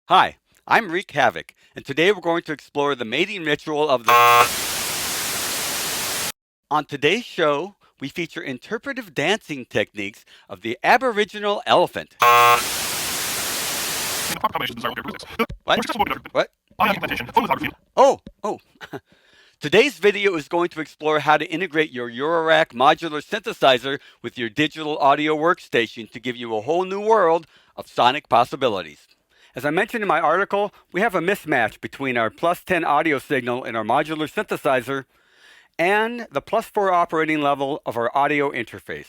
Hi, I'm Reek Havok, and today we're going to explore the mating ritual of the. On today's show, we feature interpretive dancing techniques of the Aboriginal elephant. What? What? Oh. Today's video is going to explore how to integrate your Eurorack modular synthesizer with your digital audio workstation to give you a whole new world of sonic possibilities. As I mentioned in my article, we have a mismatch between our plus 10 audio signal in our modular synthesizer and the plus 4 operating level of our audio interface.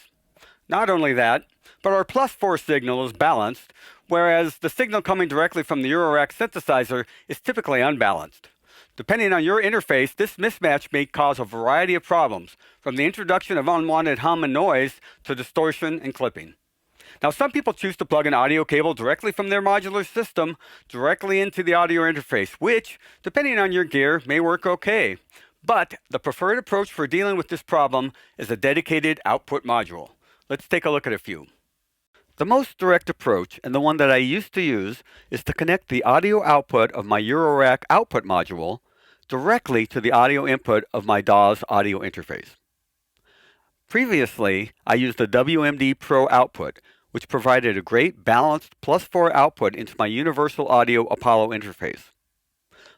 Not only that, but our plus 4 signal is balanced, whereas the signal coming directly from the Eurorack synthesizer is typically unbalanced. Depending on your interface, this mismatch may cause a variety of problems, from the introduction of unwanted hum and noise to distortion and clipping. Now, some people choose to plug an audio cable directly from their modular system directly into the audio interface, which, depending on your gear, may work okay. But the preferred approach for dealing with this problem is a dedicated output module. Let's take a look at a few. The most direct approach, and the one that I used to use, is to connect the audio output of my Eurorack output module directly to the audio input of my DAW's audio interface. Previously, I used a WMD Pro output, which provided a great balanced plus 4 output into my Universal Audio Apollo interface.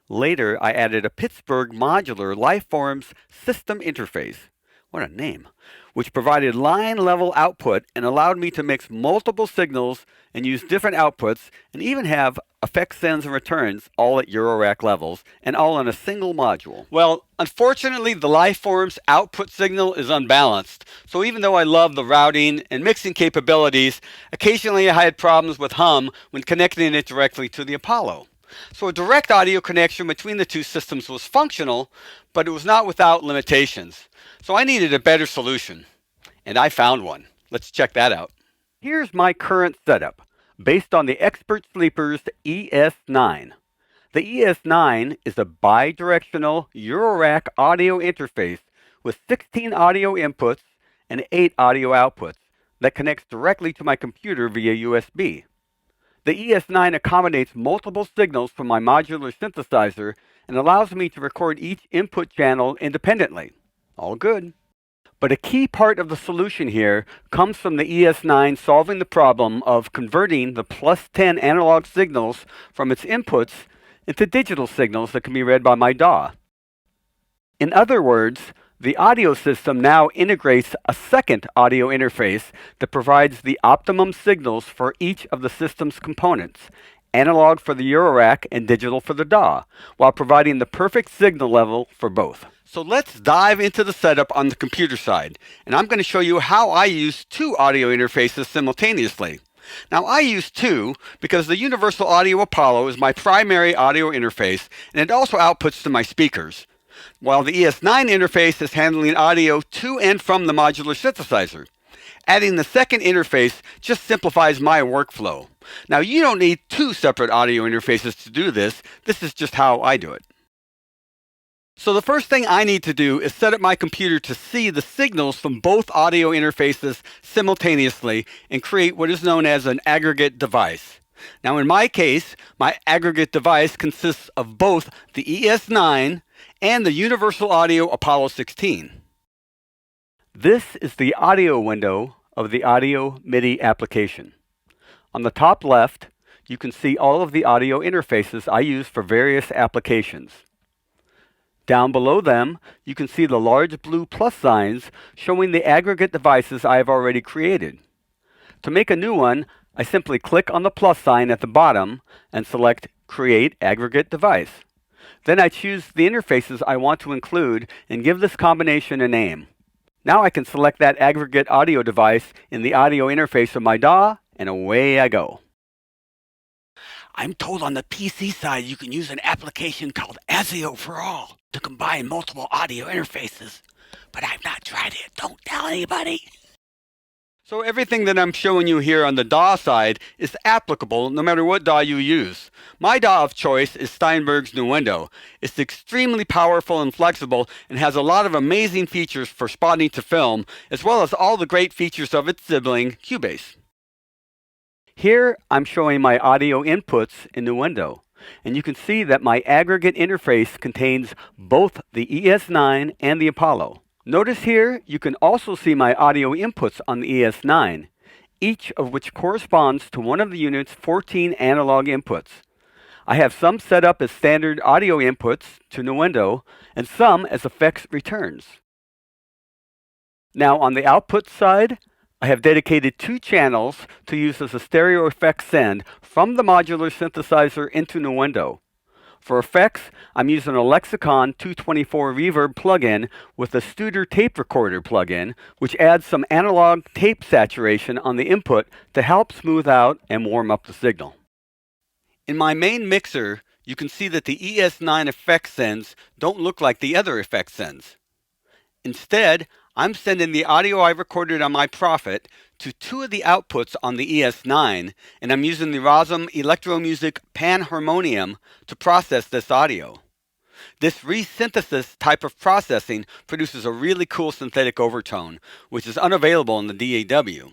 Later, I added a Pittsburgh Modular Lifeforms System Interface, what a name, which provided line level output and allowed me to mix multiple signals and use different outputs and even have effect sends and returns all at Eurorack levels and all in a single module. Well, unfortunately, the Lifeforms output signal is unbalanced. So even though I love the routing and mixing capabilities, occasionally I had problems with hum when connecting it directly to the Apollo. So a direct audio connection between the two systems was functional, but it was not without limitations. So I needed a better solution, and I found one. Let's check that out. Here's my current setup, based on the Expert Sleeper's ES9. The ES9 is a bidirectional Eurorack audio interface with 16 audio inputs and 8 audio outputs that connects directly to my computer via USB. The ES9 accommodates multiple signals from my modular synthesizer and allows me to record each input channel independently. All good. But a key part of the solution here comes from the ES9 solving the problem of converting the plus 10 analog signals from its inputs into digital signals that can be read by my DAW. In other words, the audio system now integrates a second audio interface that provides the optimum signals for each of the system's components, analog for the Eurorack and digital for the DAW, while providing the perfect signal level for both. So let's dive into the setup on the computer side, and I'm going to show you how I use two audio interfaces simultaneously. Now, I use two because the Universal Audio Apollo is my primary audio interface, and it also outputs to my speakers, while the ES9 interface is handling audio to and from the modular synthesizer. Adding the second interface just simplifies my workflow. Now, you don't need two separate audio interfaces to do this. This is just how I do it. So the first thing I need to do is set up my computer to see the signals from both audio interfaces simultaneously and create what is known as an aggregate device. Now, in my case, my aggregate device consists of both the ES9 and the Universal Audio Apollo 16. This is the audio window of the audio MIDI application. On the top left, you can see all of the audio interfaces I use for various applications. Down below them, you can see the large blue plus signs showing the aggregate devices I have already created. To make a new one, I simply click on the plus sign at the bottom and select Create Aggregate Device. Then I choose the interfaces I want to include and give this combination a name. Now I can select that aggregate audio device in the audio interface of my DAW, and away I go. I'm told on the PC side you can use an application called ASIO for All to combine multiple audio interfaces, but I've not tried it. Don't tell anybody. So everything that I'm showing you here on the DAW side is applicable no matter what DAW you use. My DAW of choice is Steinberg's Nuendo. It's extremely powerful and flexible and has a lot of amazing features for spotting to film, as well as all the great features of its sibling, Cubase. Here, I'm showing my audio inputs in the window, and you can see that my aggregate interface contains both the ES9 and the Apollo. Notice here, you can also see my audio inputs on the ES9, each of which corresponds to one of the unit's 14 analog inputs. I have some set up as standard audio inputs to the window, and some as effects returns. Now on the output side, I have dedicated 2 channels to use as a stereo effect send from the modular synthesizer into the window. For effects, I'm using a Lexicon 224 reverb plugin with a Studer tape recorder plugin, which adds some analog tape saturation on the input to help smooth out and warm up the signal. In my main mixer, you can see that the ES9 effect sends don't look like the other effect sends. Instead, I'm sending the audio I recorded on my Prophet to 2 of the outputs on the ES9, and I'm using the Rosum Electromusic Panharmonium to process this audio. This resynthesis type of processing produces a really cool synthetic overtone, which is unavailable in the DAW.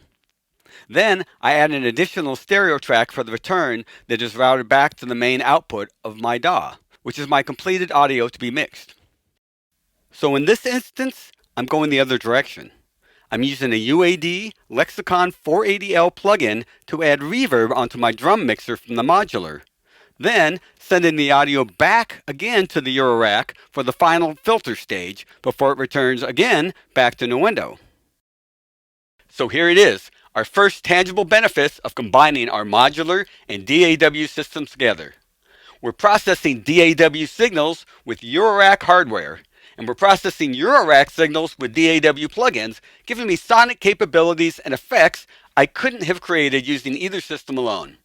Then I add an additional stereo track for the return that is routed back to the main output of my DAW, which is my completed audio to be mixed. So in this instance, I'm going the other direction. I'm using a UAD Lexicon 480L plugin to add reverb onto my drum mixer from the modular. Then sending the audio back again to the Eurorack for the final filter stage before it returns again back to the window. So here it is, our first tangible benefits of combining our modular and DAW systems together. We're processing DAW signals with Eurorack hardware, and we're processing Eurorack signals with DAW plugins, giving me sonic capabilities and effects I couldn't have created using either system alone.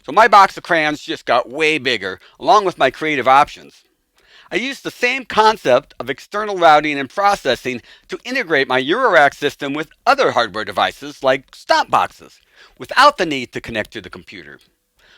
So my box of crayons just got way bigger, along with my creative options. I used the same concept of external routing and processing to integrate my Eurorack system with other hardware devices like stop boxes, without the need to connect to the computer.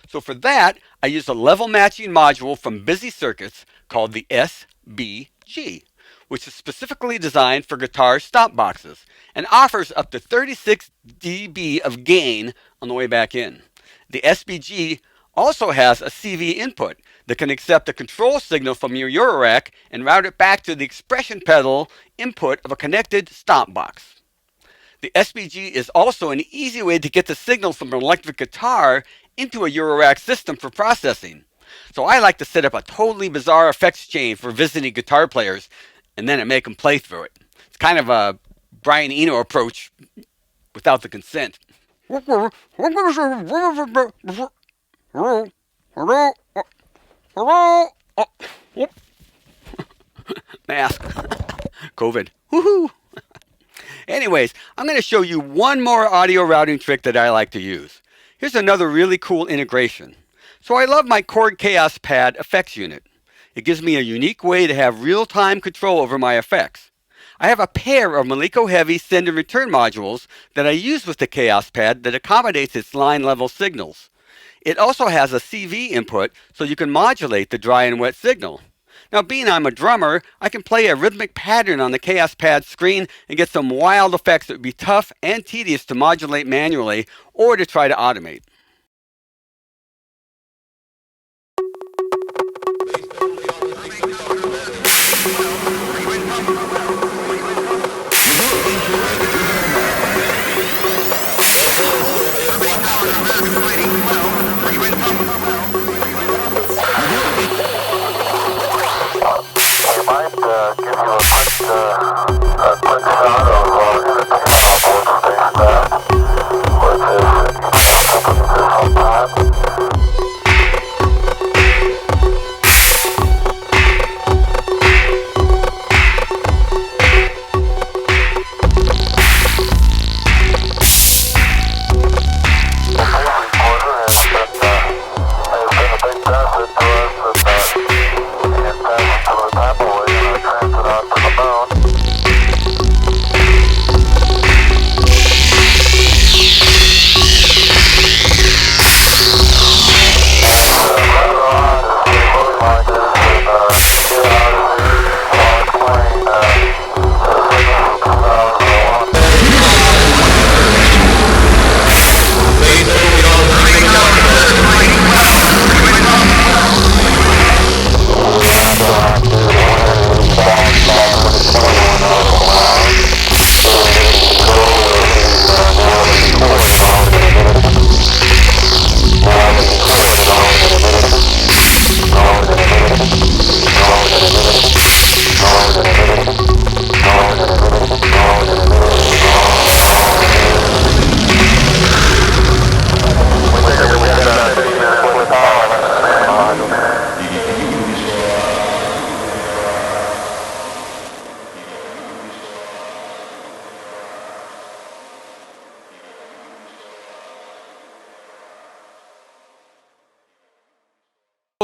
So for that, I used a level matching module from Busy Circuits called the SBG, which is specifically designed for guitar stop boxes and offers up to 36 dB of gain on the way back in. The SBG also has a CV input that can accept a control signal from your Eurorack and route it back to the expression pedal input of a connected stop box. The SBG is also an easy way to get the signal from an electric guitar into a Eurorack system for processing. So I like to set up a totally bizarre effects chain for visiting guitar players and then I make them play through it. It's kind of a Brian Eno approach without the consent. Mask. COVID. Woohoo! Anyways, I'm going to show you one more audio routing trick that I like to use. Here's another really cool integration. So I love my Chord Chaos Pad effects unit. It gives me a unique way to have real-time control over my effects. I have a pair of Maliko Heavy send and return modules that I use with the Chaos Pad that accommodates its line level signals. It also has a CV input so you can modulate the dry and wet signal. Now being I'm a drummer, I can play a rhythmic pattern on the Chaos Pad screen and get some wild effects that would be tough and tedious to modulate manually or to try to automate. Transit onto the moon.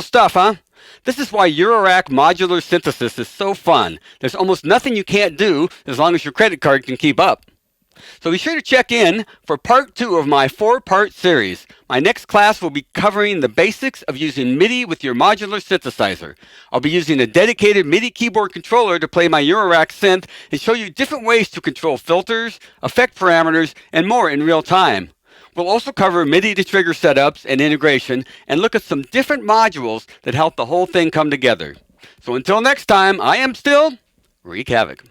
Stuff, huh? This is why Eurorack modular synthesis is so fun. There's almost nothing you can't do as long as your credit card can keep up. So be sure to check in for part 2 of my 4-part series. My next class will be covering the basics of using MIDI with your modular synthesizer. I'll be using a dedicated MIDI keyboard controller to play my Eurorack synth and show you different ways to control filters, effect parameters, and more in real time. We'll also cover MIDI to trigger setups and integration and look at some different modules that help the whole thing come together. So until next time, I am still Reek Havok.